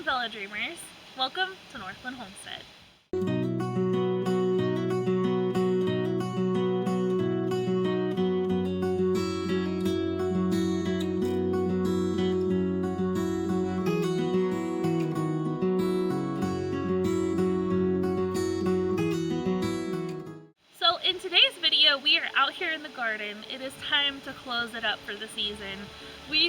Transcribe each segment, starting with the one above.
Welcome, fellow dreamers. Welcome to Northland Homestead. So in today's video, we are out here in the garden. It is time to close it up for the season.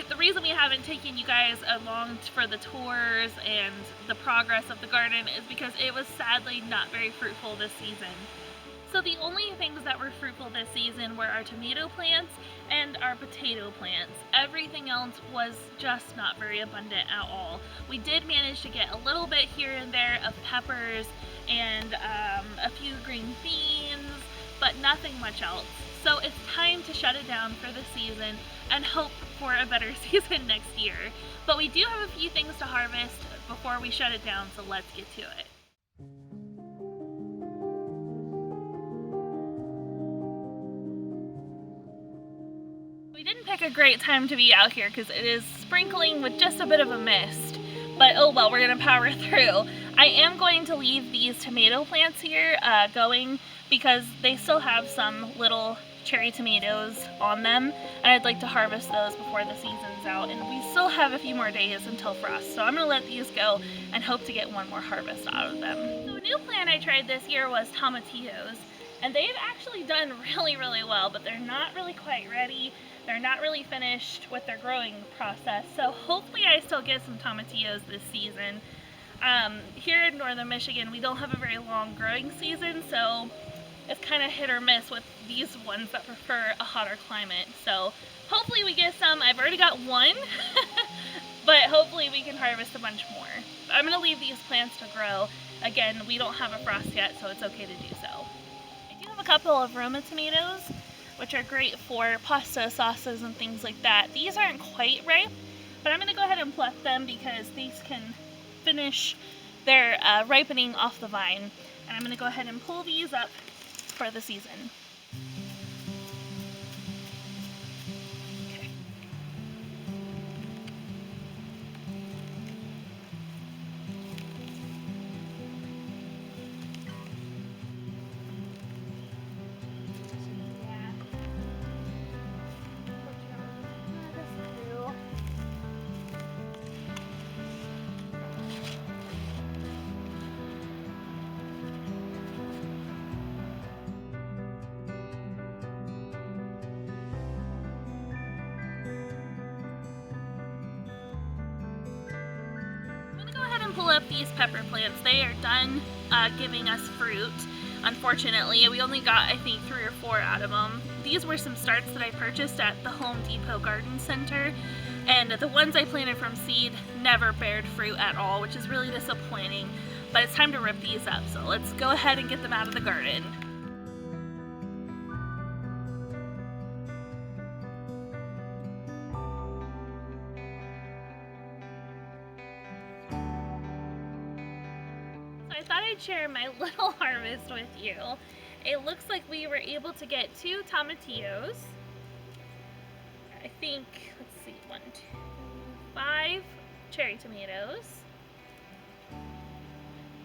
The reason we haven't taken you guys along for the tours and the progress of the garden is because it was sadly not very fruitful this season. So the only things that were fruitful this season were our tomato plants and our potato plants. Everything else was just not very abundant at all. We did manage to get a little bit here and there of peppers and a few green beans, but nothing much else. So it's time to shut it down for the season and hope for a better season next year. But we do have a few things to harvest before we shut it down, so let's get to it. We didn't pick a great time to be out here because it is sprinkling with just a bit of a mist, but oh well, we're gonna power through. I am going to leave these tomato plants here going because they still have some little cherry tomatoes on them, and I'd like to harvest those before the season's out, and we still have a few more days until frost, so I'm gonna let these go and hope to get one more harvest out of them. So a new plant I tried this year was tomatillos, and they've actually done really well, but they're not really quite ready. They're not really finished with their growing process, so hopefully I still get some tomatillos this season. Here in northern Michigan, we don't have a very long growing season, so it's kind of hit or miss with these ones that prefer a hotter climate. So hopefully we get some. I've already got one, but hopefully we can harvest a bunch more. I'm going to leave these plants to grow. Again, we don't have a frost yet, so it's okay to do so. I do have a couple of Roma tomatoes, which are great for pasta sauces and things like that. These aren't quite ripe, but I'm going to go ahead and pluck them because these can finish their ripening off the vine. And I'm going to go ahead and pull these up for the season. Okay. Pull up these pepper plants. They are done giving us fruit. Unfortunately, we only got, I think, 3 or 4 out of them. These were some starts that I purchased at the Home Depot Garden Center, and the ones I planted from seed never bared fruit at all, which is really disappointing, but it's time to rip these up, so let's go ahead and get them out of the garden. I thought I'd share my little harvest with you. It looks like we were able to get 2 tomatillos. I think, let's see, 1, 2, 5 cherry tomatoes,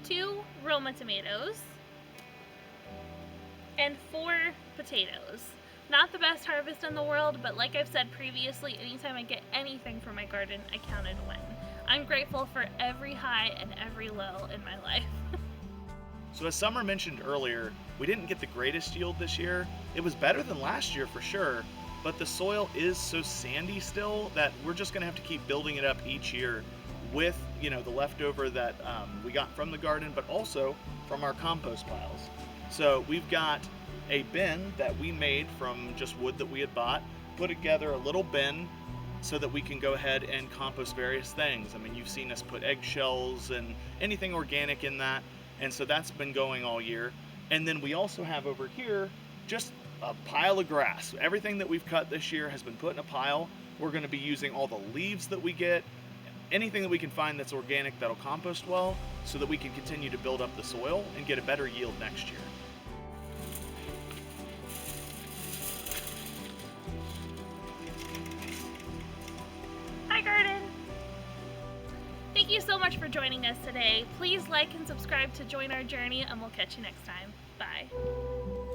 2 Roma tomatoes, and 4 potatoes. Not the best harvest in the world, but like I've said previously, anytime I get anything from my garden, I count it a win. I'm grateful for every high and every low in my life. So as Summer mentioned earlier, we didn't get the greatest yield this year. It was better than last year for sure, but the soil is so sandy still that we're just gonna have to keep building it up each year with, you know, the leftover that we got from the garden, but also from our compost piles. So we've got a bin that we made from just wood that we had bought, put together a little bin so that we can go ahead and compost various things. I mean, you've seen us put eggshells and anything organic in that, and so that's been going all year. And then we also have over here just a pile of grass. Everything that we've cut this year has been put in a pile. We're going to be using all the leaves that we get, anything that we can find that's organic that'll compost well, so that we can continue to build up the soil and get a better yield next year. Hi, garden! Thank you so so much for joining us today. Please like and subscribe to join our journey, and we'll catch you next time. Bye.